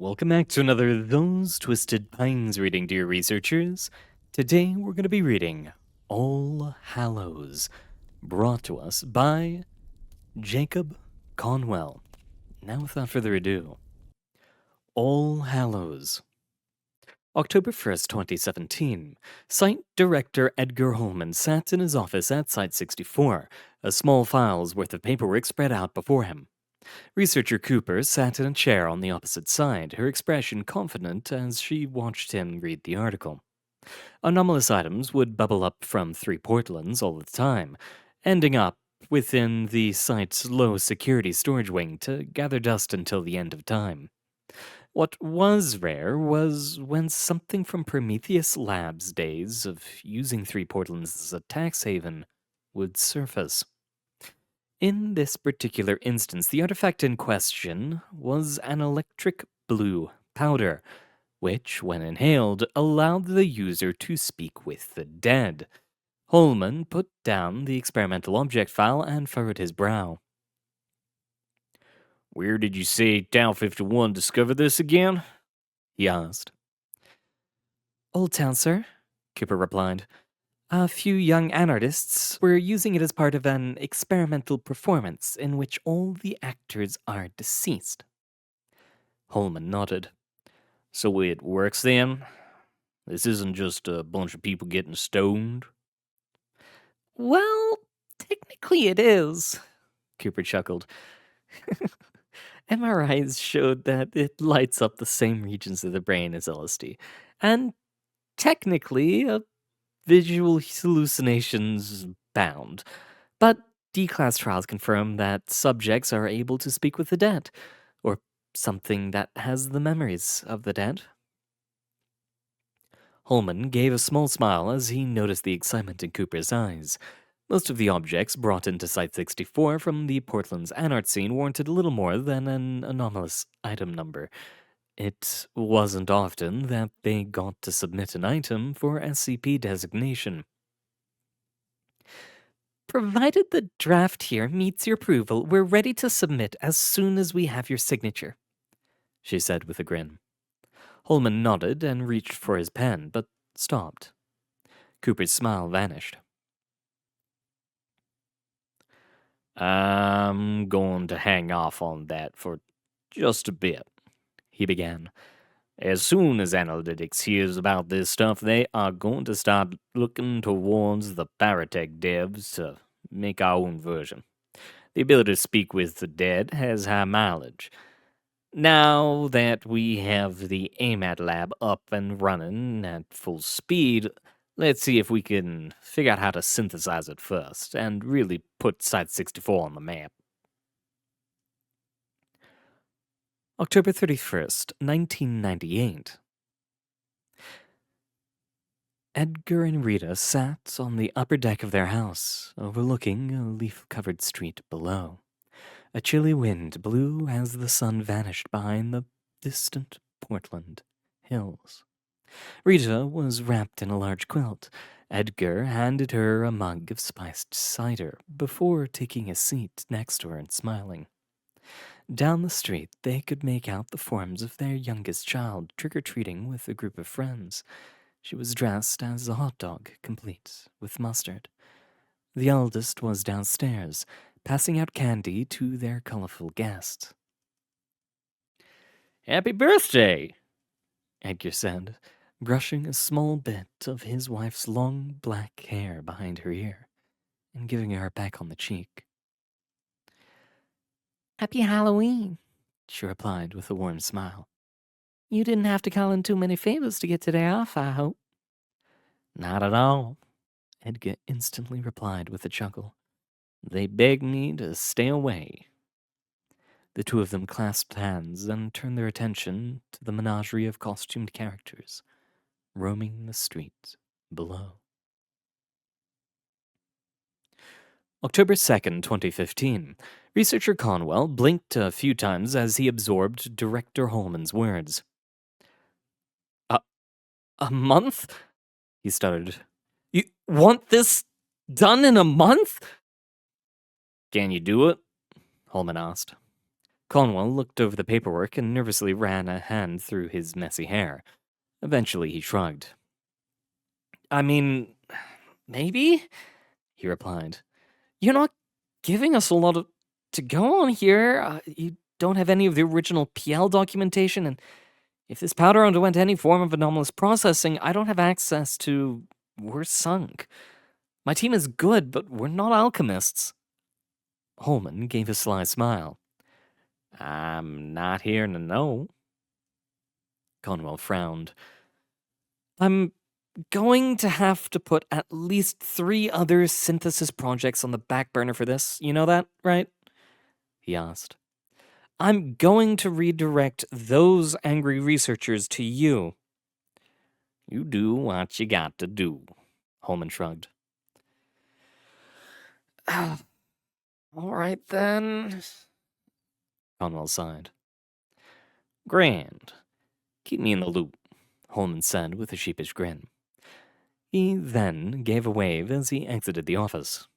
Welcome back to another Those Twisted Pines reading, dear researchers. Today we're going to be reading All Hallows, brought to us by Jacob Conwell. Now, without further ado, All Hallows. October 1st, 2017. Site Director Edgar Holman sat in his office at Site 64, a small file's worth of paperwork spread out before him. Researcher Cooper sat in a chair on the opposite side, her expression confident as she watched him read the article. Anomalous items would bubble up from 3 Portlands all the time, ending up within the site's low-security storage wing to gather dust until the end of time. What was rare was when something from Prometheus Labs' days of using 3 Portlands as a tax haven would surface. In this particular instance, the artifact in question was an electric blue powder, which, when inhaled, allowed the user to speak with the dead. Holman put down the experimental object file and furrowed his brow. "Where did you say Tau 51 discovered this again?" he asked. "Old Town, sir," Cooper replied. "A few young anarchists were using it as part of an experimental performance in which all the actors are deceased." Holman nodded. "So it works then? This isn't just a bunch of people getting stoned?" "Well, technically it is," Cooper chuckled. MRIs showed that it lights up the same regions of the brain as LSD. And technically, visual hallucinations bound. But D-class trials confirm that subjects are able to speak with the dead, or something that has the memories of the dead. Holman gave a small smile as he noticed the excitement in Cooper's eyes. Most of the objects brought into Site 64 from the Portland's Anart scene warranted little more than an anomalous item number. It wasn't often that they got to submit an item for SCP designation. "Provided the draft here meets your approval, we're ready to submit as soon as we have your signature," she said with a grin. Holman nodded and reached for his pen, but stopped. Cooper's smile vanished. "I'm going to hang off on that for just a bit," he began. "As soon as analytics hears about this stuff, they are going to start looking towards the Paratech devs to make our own version. The ability to speak with the dead has high mileage. Now that we have the AMAT lab up and running at full speed, let's see if we can figure out how to synthesize it first and really put Site 64 on the map." October 31st, 1998. Edgar and Rita sat on the upper deck of their house, overlooking a leaf-covered street below. A chilly wind blew as the sun vanished behind the distant Portland hills. Rita was wrapped in a large quilt. Edgar handed her a mug of spiced cider before taking a seat next to her and smiling. Down the street, they could make out the forms of their youngest child trick-or-treating with a group of friends. She was dressed as a hot dog, complete with mustard. The eldest was downstairs, passing out candy to their colorful guest. "Happy birthday," Edgar said, brushing a small bit of his wife's long black hair behind her ear and giving her a peck on the cheek. "Happy Halloween," she replied with a warm smile. "You didn't have to call in too many favors to get today off, I hope." "Not at all," Edgar instantly replied with a chuckle. "They begged me to stay away." The two of them clasped hands and turned their attention to the menagerie of costumed characters roaming the street below. October 2nd, 2015. Researcher Conwell blinked a few times as he absorbed Director Holman's words. "A month?" he stuttered. "You want this done in a month?" "Can you do it?" Holman asked. Conwell looked over the paperwork and nervously ran a hand through his messy hair. Eventually, he shrugged. I mean, maybe? He replied. You're not giving us a lot to go on here. You don't have any of the original PL documentation, and if this powder underwent any form of anomalous processing, I don't have access to. We're sunk. My team is good, but we're not alchemists. Holman gave a sly smile. I'm not here to know. Conwell frowned. I'm going to have to put at least 3 other synthesis projects on the back burner for this. You know that, right? He asked. I'm going to redirect those angry researchers to you. You do what you got to do, Holman shrugged. All right, then. Conwell sighed. Grand. Keep me in the loop, Holman said with a sheepish grin. He then gave a wave as he exited the office.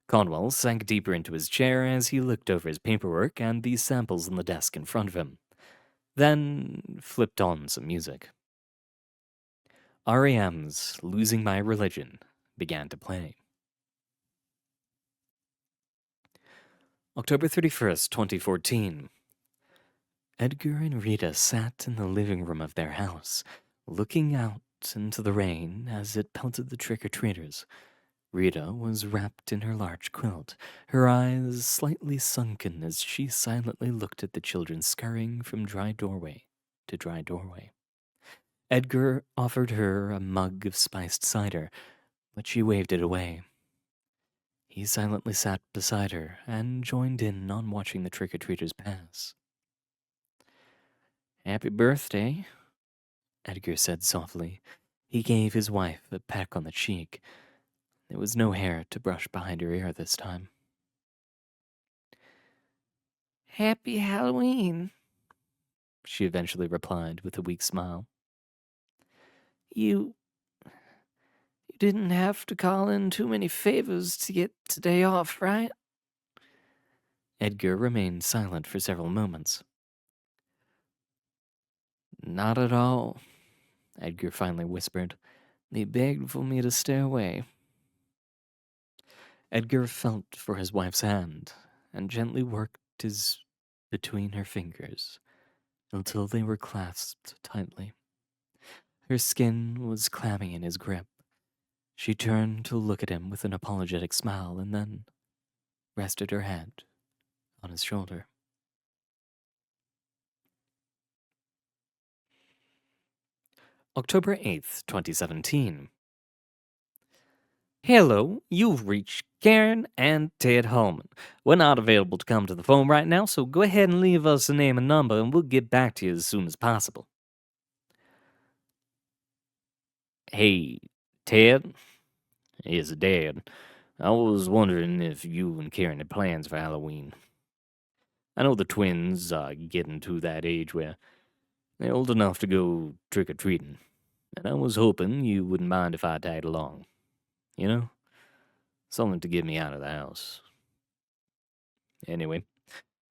Conwell sank deeper into his chair as he looked over his paperwork and the samples on the desk in front of him, then flipped on some music. R.E.M's Losing My Religion began to play. October 31st, 2014. Edgar and Rita sat in the living room of their house, looking out into the rain as it pelted the trick-or-treaters. Rita was wrapped in her large quilt, her eyes slightly sunken as she silently looked at the children scurrying from dry doorway to dry doorway. Edgar offered her a mug of spiced cider, but she waved it away. He silently sat beside her and joined in on watching the trick-or-treaters pass. Happy birthday, Edgar said softly. He gave his wife a peck on the cheek. There was no hair to brush behind her ear this time. Happy Halloween, she eventually replied with a weak smile. You didn't have to call in too many favors to get today off, right? Edgar remained silent for several moments. Not at all, Edgar finally whispered. They begged for me to stay away. Edgar felt for his wife's hand and gently worked his between her fingers until they were clasped tightly. Her skin was clammy in his grip. She turned to look at him with an apologetic smile and then rested her head on his shoulder. October 8th, 2017. Hello, you've reached Karen and Ted Holman. We're not available to come to the phone right now, so go ahead and leave us a name and number, and we'll get back to you as soon as possible. Hey, Ted? It's Dad. I was wondering if you and Karen had plans for Halloween. I know the twins are getting to that age where they're old enough to go trick-or-treating, and I was hoping you wouldn't mind if I tagged along. You know? Something to get me out of the house. Anyway,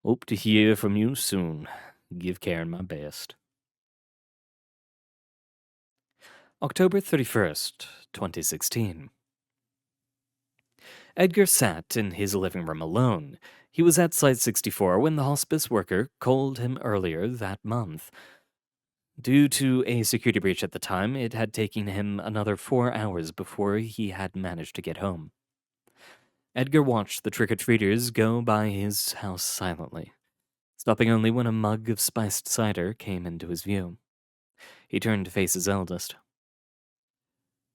hope to hear from you soon. Give Karen my best. October 31st, 2016. Edgar sat in his living room alone. He was at Site 64 when the hospice worker called him earlier that month. Due to a security breach at the time, it had taken him another 4 hours before he had managed to get home. Edgar watched the trick-or-treaters go by his house silently, stopping only when a mug of spiced cider came into his view. He turned to face his eldest.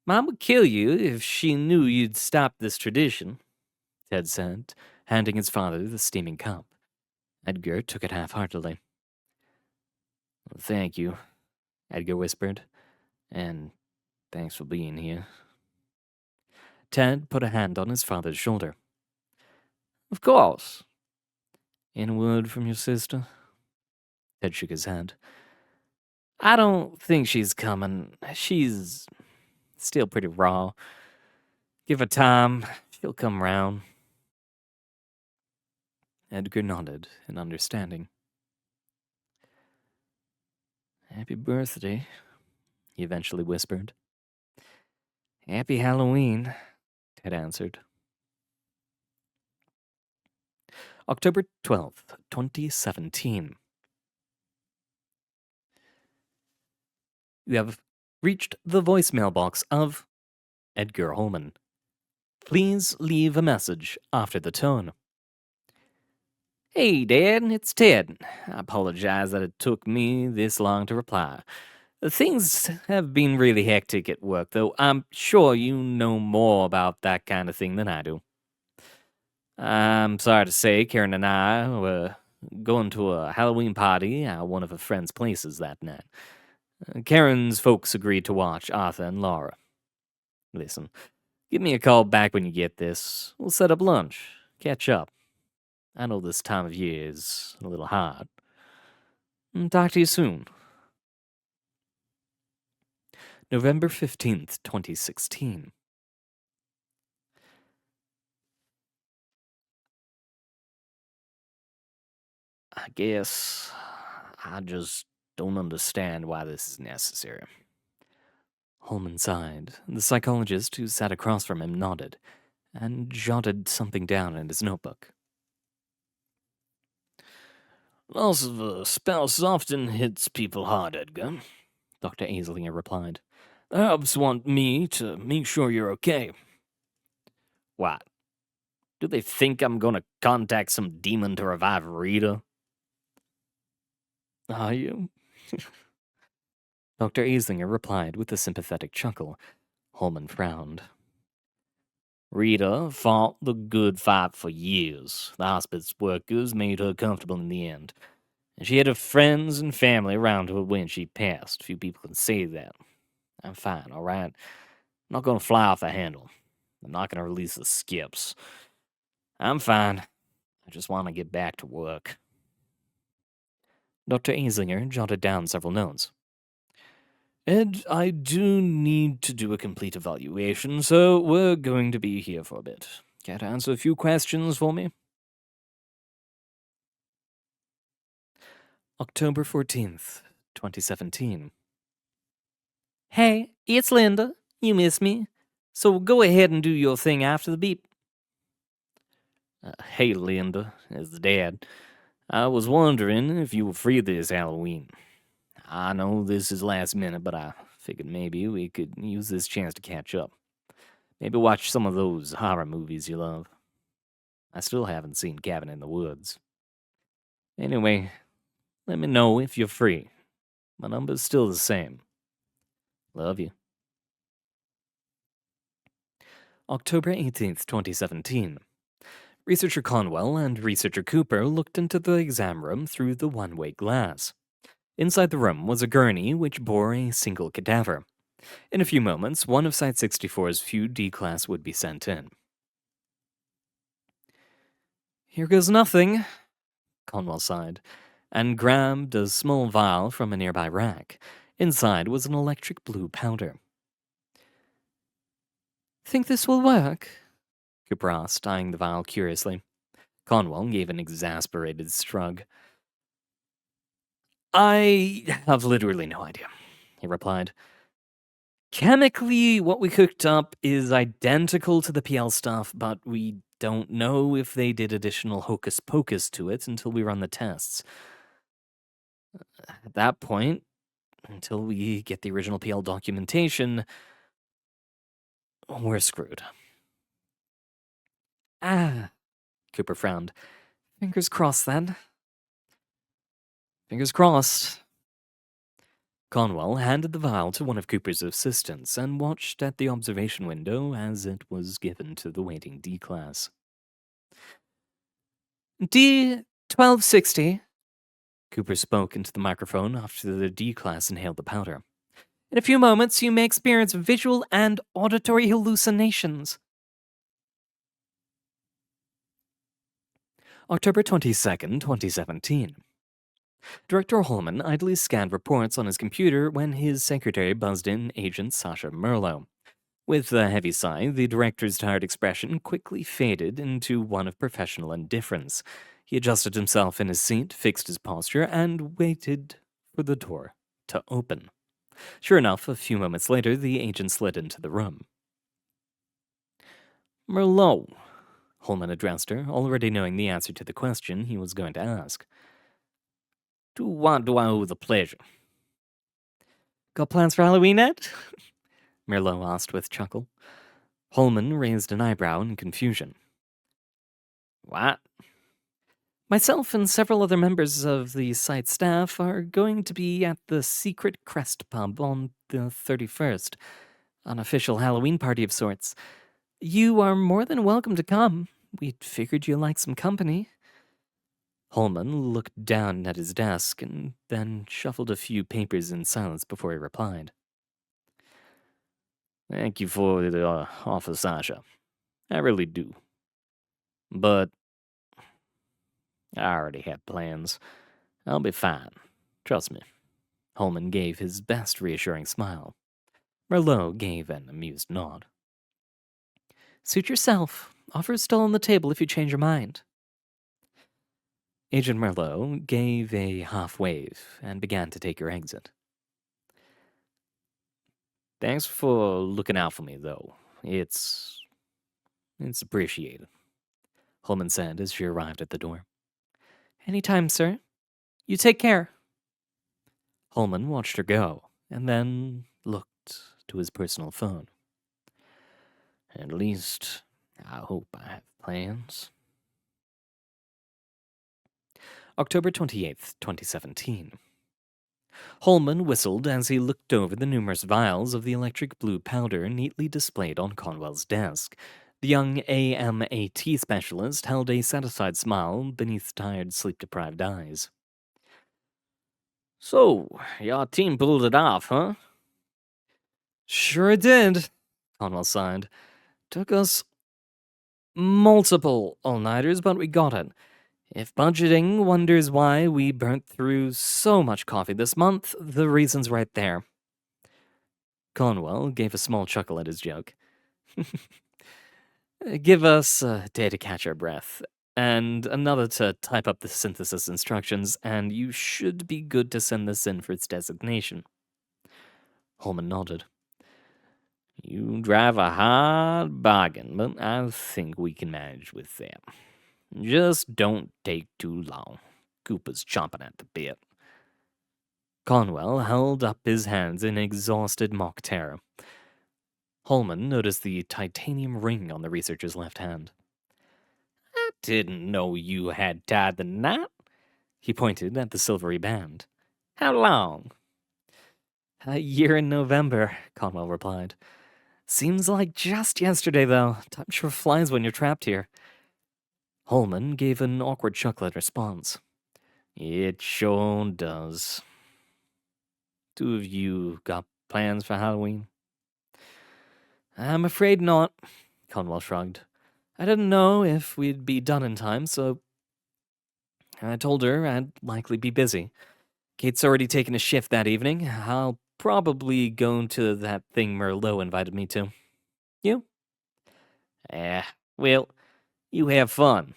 Mom would kill you if she knew you'd stop this tradition, Ted said, handing his father the steaming cup. Edgar took it half-heartedly. Thank you, Edgar whispered, and thanks for being here. Ted put a hand on his father's shoulder. Of course. Any word from your sister? Ted shook his head. I don't think she's coming. She's still pretty raw. Give her time. She'll come round. Edgar nodded in understanding. Happy birthday, he eventually whispered. Happy Halloween, Ted answered. October 12th, 2017. You have reached the voicemail box of Edgar Holman. Please leave a message after the tone. Hey, Dad, it's Ted. I apologize that it took me this long to reply. Things have been really hectic at work, though I'm sure you know more about that kind of thing than I do. I'm sorry to say, Karen and I were going to a Halloween party at one of her friend's places that night. Karen's folks agreed to watch Arthur and Laura. Listen, give me a call back when you get this. We'll set up lunch, catch up. I know this time of year is a little hard. Talk to you soon. November 15th, 2016. I guess I just don't understand why this is necessary. Holman sighed. The psychologist who sat across from him nodded and jotted something down in his notebook. Loss of a spouse often hits people hard, Edgar, Dr. Aislinger replied. The Hubs want me to make sure you're okay. What? Do they think I'm going to contact some demon to revive Rita? Are you? Dr. Aislinger replied with a sympathetic chuckle. Holman frowned. Rita fought the good fight for years. The hospice workers made her comfortable in the end. And she had her friends and family around her when she passed. Few people can say that. I'm fine, all right? I'm not going to fly off the handle. I'm not going to release the skips. I'm fine. I just want to get back to work. Dr. Aislinger jotted down several notes. Ed, I do need to do a complete evaluation, so we're going to be here for a bit. Care to answer a few questions for me? October 14th, 2017. Hey, it's Linda. You miss me? So go ahead and do your thing after the beep. Hey, Linda, it's Dad. I was wondering if you were free this Halloween. I know this is last minute, but I figured maybe we could use this chance to catch up. Maybe watch some of those horror movies you love. I still haven't seen Cabin in the Woods. Anyway, let me know if you're free. My number's still the same. Love you. October 18th, 2017. Researcher Conwell and Researcher Cooper looked into the exam room through the one-way glass. Inside the room was a gurney which bore a single cadaver. In a few moments, one of Site 64's few D-Class would be sent in. Here goes nothing, Conwell sighed, and grabbed a small vial from a nearby rack. Inside was an electric blue powder. Think this will work? Cooper asked, eyeing the vial curiously. Conwell gave an exasperated shrug. I have literally no idea, he replied. Chemically, what we cooked up is identical to the PL stuff, but we don't know if they did additional hocus pocus to it until we run the tests. At that point, until we get the original PL documentation, we're screwed. Ah, Cooper frowned. Fingers crossed, then. Fingers crossed. Conwell handed the vial to one of Cooper's assistants and watched at the observation window as it was given to the waiting D-Class. D-1260, Cooper spoke into the microphone after the D-Class inhaled the powder. In a few moments, you may experience visual and auditory hallucinations. October 22nd, 2017. Director Holman idly scanned reports on his computer when his secretary buzzed in Agent Sasha Merlo. With a heavy sigh, the director's tired expression quickly faded into one of professional indifference. He adjusted himself in his seat, fixed his posture, and waited for the door to open. Sure enough, a few moments later, the agent slid into the room. Merlot, Holman addressed her, already knowing the answer to the question he was going to ask. To what do I owe the pleasure? Got plans for Halloween, Ed? Merlot asked with chuckle. Holman raised an eyebrow in confusion. What? Myself and several other members of the site staff are going to be at the Secret Crest pub on the 31st. An official Halloween party of sorts. You are more than welcome to come. We figured you'd like some company. Holman looked down at his desk and then shuffled a few papers in silence before he replied. Thank you for the offer, Sasha. I really do. But I already had plans. I'll be fine. Trust me. Holman gave his best reassuring smile. Merlot gave an amused nod. Suit yourself. Offer is still on the table if you change your mind. Agent Merlot gave a half wave and began to take her exit. Thanks for looking out for me, though. It's appreciated, Holman said as she arrived at the door. Anytime, sir. You take care. Holman watched her go, and then looked to his personal phone. At least, I hope I have plans. October 28th, 2017. Holman whistled as he looked over the numerous vials of the electric blue powder neatly displayed on Conwell's desk. The young AMAT specialist held a satisfied smile beneath tired, sleep-deprived eyes. So, your team pulled it off, huh? Sure did, Conwell sighed. Took us multiple all-nighters, but we got it. If budgeting wonders why we burnt through so much coffee this month, the reason's right there. Conwell gave a small chuckle at his joke. Give us a day to catch our breath, and another to type up the synthesis instructions, and you should be good to send this in for its designation. Holman nodded. You drive a hard bargain, but I think we can manage with that. Just don't take too long. Cooper's chomping at the bit. Conwell held up his hands in exhausted mock terror. Holman noticed the titanium ring on the researcher's left hand. I didn't know you had tied the knot. He pointed at the silvery band. How long? A year in November, Conwell replied. Seems like just yesterday, though. Time sure flies when you're trapped here. Holman gave an awkward chuckle in response. It sure does. Two of you got plans for Halloween? I'm afraid not, Conwell shrugged. I didn't know if we'd be done in time, so I told her I'd likely be busy. Kate's already taken a shift that evening. I'll probably go to that thing Merlot invited me to. You? Well, you have fun,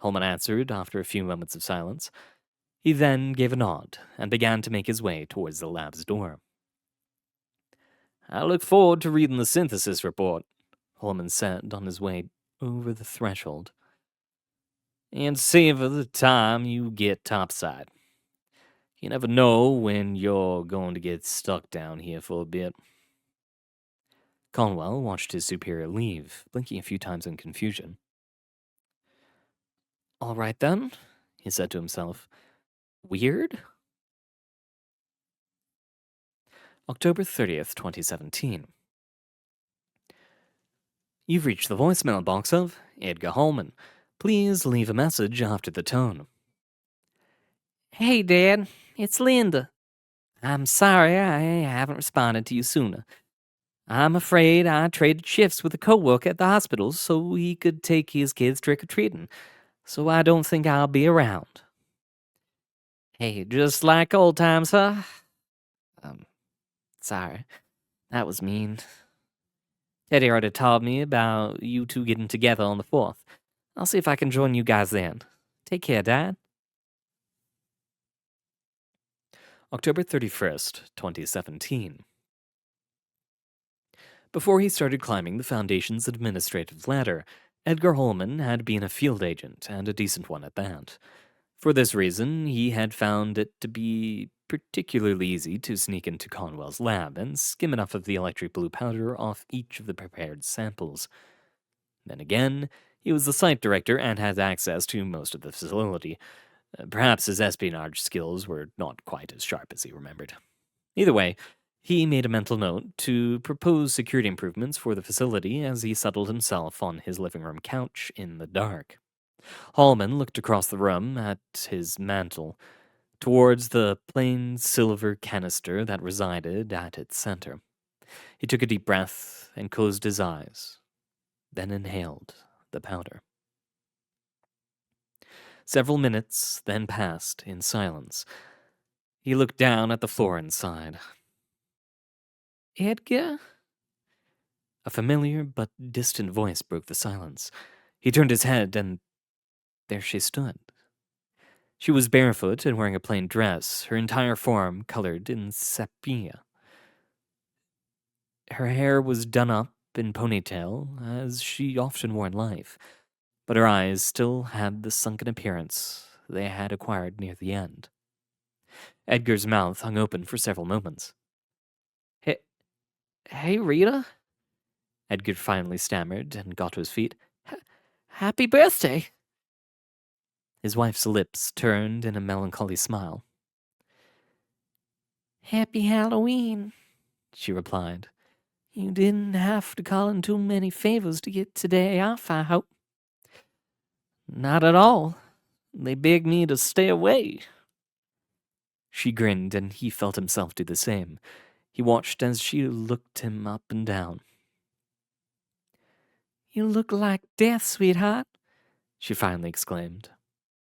Holman answered after a few moments of silence. He then gave a nod and began to make his way towards the lab's door. I look forward to reading the synthesis report, Holman said on his way over the threshold. And savor the time you get topside. You never know when you're going to get stuck down here for a bit. Conwell watched his superior leave, blinking a few times in confusion. All right then, he said to himself. Weird? October 30th, 2017. You've reached the voicemail box of Edgar Holman. Please leave a message after the tone. Hey, Dad. It's Linda. I'm sorry I haven't responded to you sooner. I'm afraid I traded shifts with a coworker at the hospital so he could take his kids trick-or-treating, so I don't think I'll be around. Hey, just like old times, huh? Sorry. That was mean. Teddy already told me about you two getting together on the 4th. I'll see if I can join you guys then. Take care, Dad. October 31st, 2017. Before he started climbing the Foundation's administrative ladder, Edgar Holman had been a field agent, and a decent one at that. For this reason, he had found it to be particularly easy to sneak into Conwell's lab and skim enough of the electric blue powder off each of the prepared samples. Then again, he was the site director and had access to most of the facility. Perhaps his espionage skills were not quite as sharp as he remembered. Either way, he made a mental note to propose security improvements for the facility as he settled himself on his living room couch in the dark. Hallman looked across the room at his mantel, towards the plain silver canister that resided at its center. He took a deep breath and closed his eyes, then inhaled the powder. Several minutes then passed in silence. He looked down at the floor and sighed. Edgar? A familiar but distant voice broke the silence. He turned his head, and there she stood. She was barefoot and wearing a plain dress, her entire form colored in sepia. Her hair was done up in ponytail, as she often wore in life, but her eyes still had the sunken appearance they had acquired near the end. Edgar's mouth hung open for several moments. Hey, Rita? Edgar finally stammered and got to his feet. Happy birthday! His wife's lips turned in a melancholy smile. Happy Halloween, she replied. You didn't have to call in too many favors to get today off, I hope. Not at all. They begged me to stay away. She grinned, and he felt himself do the same. He watched as she looked him up and down. You look like death, sweetheart, she finally exclaimed.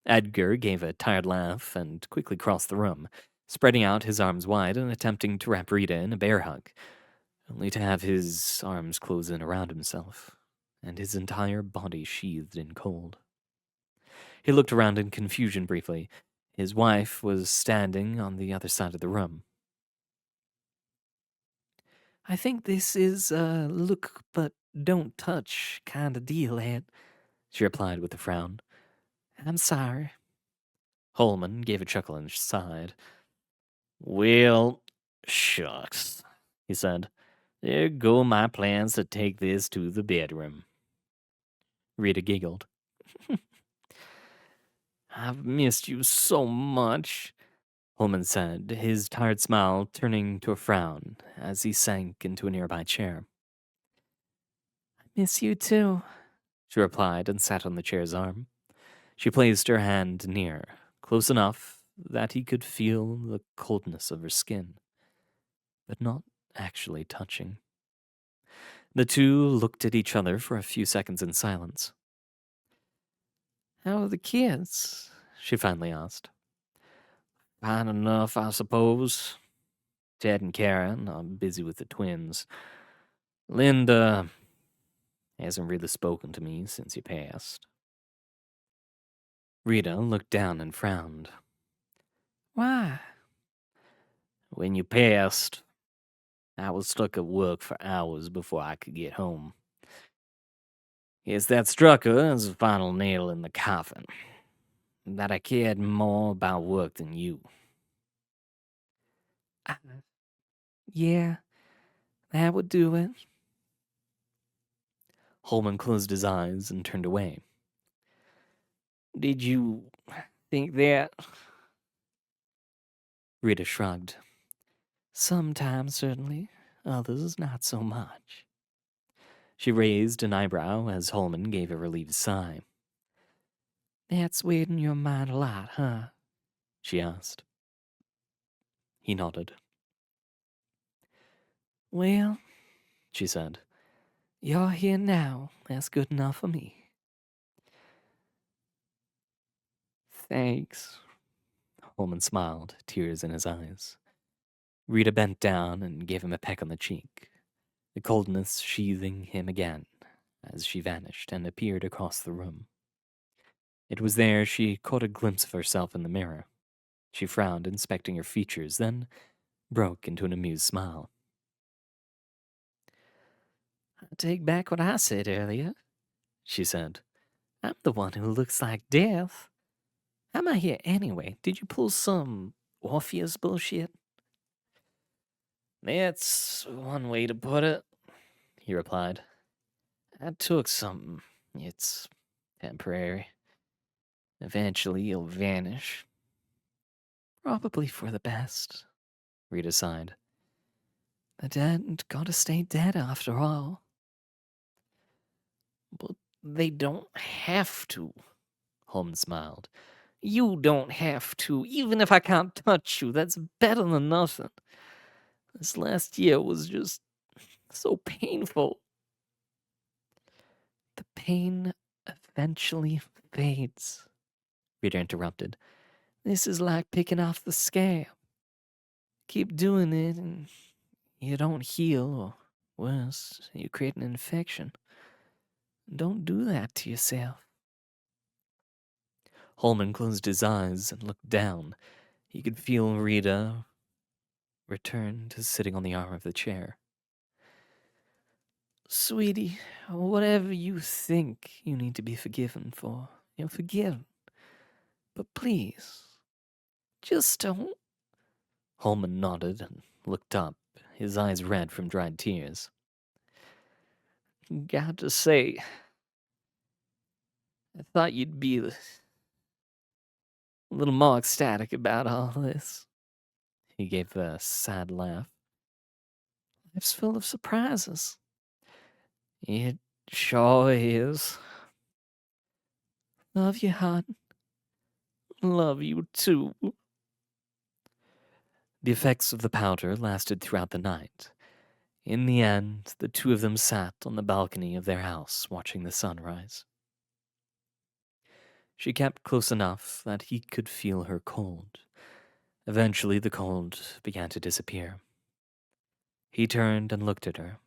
Edgar gave a tired laugh and quickly crossed the room, spreading out his arms wide and attempting to wrap Rita in a bear hug, only to have his arms close in around himself, and his entire body sheathed in cold. He looked around in confusion briefly. His wife was standing on the other side of the room. I think this is a look but don't touch kind of deal, Ed, she replied with a frown. I'm sorry. Holman gave a chuckle and sighed. Well, shucks, he said. There go my plans to take this to the bedroom. Rita giggled. I've missed you so much, Holman said, his tired smile turning to a frown as he sank into a nearby chair. I miss you too, she replied and sat on the chair's arm. She placed her hand near, close enough that he could feel the coldness of her skin, but not actually touching. The two looked at each other for a few seconds in silence. How are the kids? She finally asked. Fine enough, I suppose. Ted and Karen are busy with the twins. Linda hasn't really spoken to me since you passed. Rita looked down and frowned. Why? When you passed, I was stuck at work for hours before I could get home. Guess that struck her as the final nail in the coffin. That I cared more about work than you. Yeah, that would do it. Holman closed his eyes and turned away. Did you think that? Rita shrugged. Sometimes, certainly. Others, not so much. She raised an eyebrow as Holman gave a relieved sigh. That's weighed in your mind a lot, huh? She asked. He nodded. Well, she said, you're here now. That's good enough for me. Thanks. Holman smiled, tears in his eyes. Rita bent down and gave him a peck on the cheek, the coldness sheathing him again as she vanished and appeared across the room. It was there she caught a glimpse of herself in the mirror. She frowned, inspecting her features, then broke into an amused smile. I take back what I said earlier, she said. I'm the one who looks like death. How am I here anyway? Did you pull some Orpheus bullshit? That's one way to put it, he replied. I took something. It's temporary. Eventually you'll vanish. Probably for the best, Rita sighed. The dead gotta stay dead after all. But they don't have to, Holmes smiled. You don't have to. Even if I can't touch you, that's better than nothing. This last year was just so painful. The pain eventually fades, Rita interrupted. This is like picking off the scab. Keep doing it and you don't heal, or worse, you create an infection. Don't do that to yourself. Holman closed his eyes and looked down. He could feel Rita return to sitting on the arm of the chair. Sweetie, whatever you think you need to be forgiven for, you're forgiven. But please, just don't. Holman nodded and looked up, his eyes red from dried tears. Got to say, I thought you'd be a little more ecstatic about all this. He gave a sad laugh. Life's full of surprises. It sure is. Love you, hon. Love you too. The effects of the powder lasted throughout the night. In the end, the two of them sat on the balcony of their house watching the sunrise. She kept close enough that he could feel her cold. Eventually, the cold began to disappear. He turned and looked at her.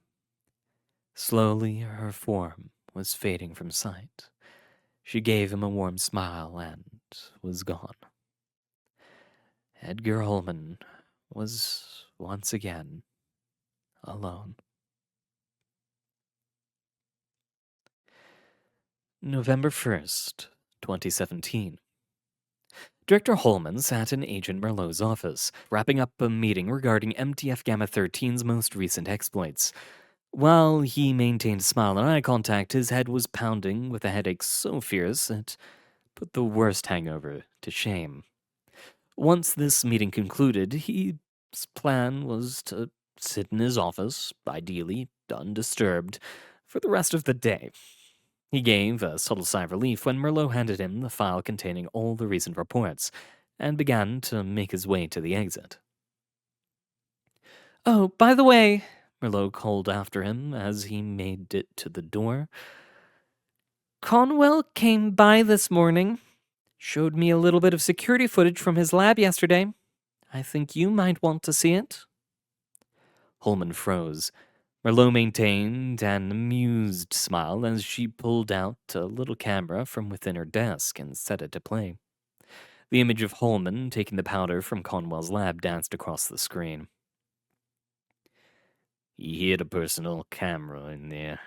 Slowly, her form was fading from sight. She gave him a warm smile and was gone. Edgar Holman was once again alone. November 1st, 2017. Director Holman sat in Agent Merlot's office, wrapping up a meeting regarding MTF Gamma 13's most recent exploits. While he maintained a smile and eye contact, his head was pounding with a headache so fierce it put the worst hangover to shame. Once this meeting concluded, his plan was to sit in his office, ideally undisturbed, for the rest of the day. He gave a subtle sigh of relief when Merlot handed him the file containing all the recent reports, and began to make his way to the exit. Oh, by the way, Merlot called after him as he made it to the door. Conwell came by this morning, showed me a little bit of security footage from his lab yesterday. I think you might want to see it. Holman froze. Merlot maintained an amused smile as she pulled out a little camera from within her desk and set it to play. The image of Holman taking the powder from Conwell's lab danced across the screen. He hid a personal camera in there,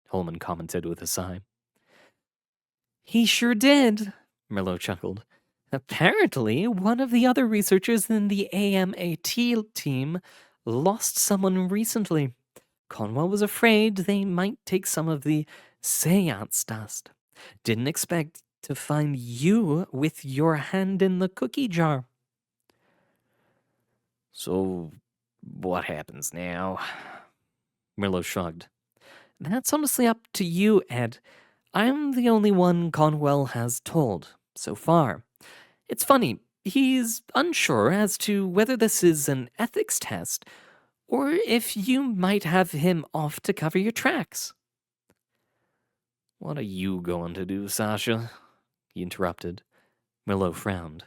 Holman commented with a sigh. He sure did, Merlot chuckled. Apparently, one of the other researchers in the AMAT team lost someone recently. Conwell was afraid they might take some of the seance dust. Didn't expect to find you with your hand in the cookie jar. So, what happens now? Merlot shrugged. That's honestly up to you, Ed. I'm the only one Conwell has told, so far. It's funny, he's unsure as to whether this is an ethics test, or if you might have him off to cover your tracks. What are you going to do, Sasha? He interrupted. Merlot frowned.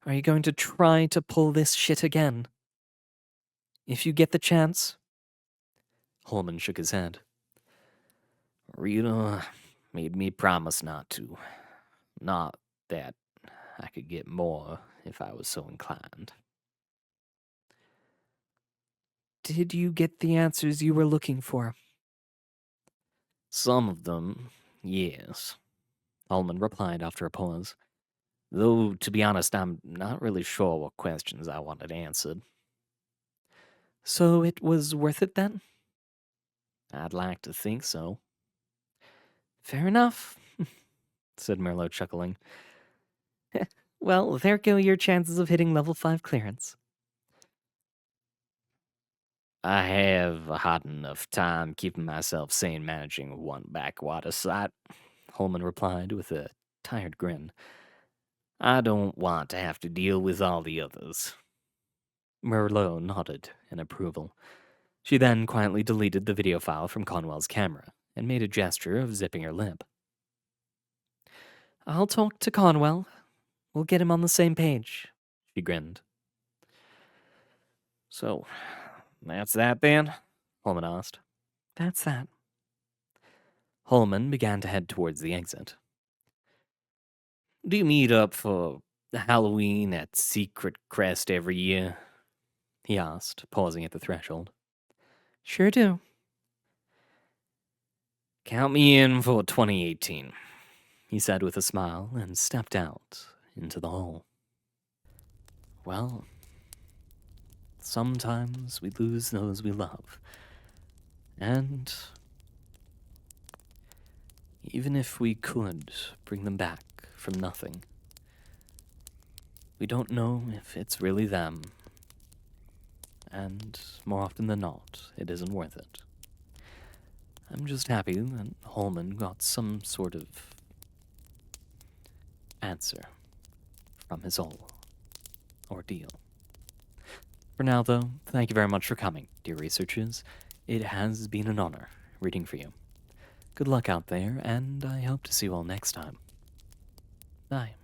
Are you going to try to pull this shit again? If you get the chance? Holman shook his head. Rita made me promise not to. Not that I could get more if I was so inclined. Did you get the answers you were looking for? Some of them, yes, Holman replied after a pause. Though, to be honest, I'm not really sure what questions I wanted answered. So it was worth it then? I'd like to think so. Fair enough, said Merlot, chuckling. Well, there go your chances of hitting level 5 clearance. I have a hard enough time keeping myself sane managing one backwater site, Holman replied with a tired grin. I don't want to have to deal with all the others. Merlot nodded in approval. She then quietly deleted the video file from Conwell's camera and made a gesture of zipping her lip. I'll talk to Conwell. We'll get him on the same page, she grinned. So, that's that then? Holman asked. That's that. Holman began to head towards the exit. Do you meet up for Halloween at Secret Crest every year? He asked, pausing at the threshold. Sure do. Count me in for 2018, he said with a smile and stepped out into the hall. Well, sometimes we lose those we love. And even if we could bring them back from nothing, we don't know if it's really them. And more often than not, it isn't worth it. I'm just happy that Holman got some sort of answer from his whole ordeal. For now, though, thank you very much for coming, dear researchers. It has been an honor reading for you. Good luck out there, and I hope to see you all next time. Bye.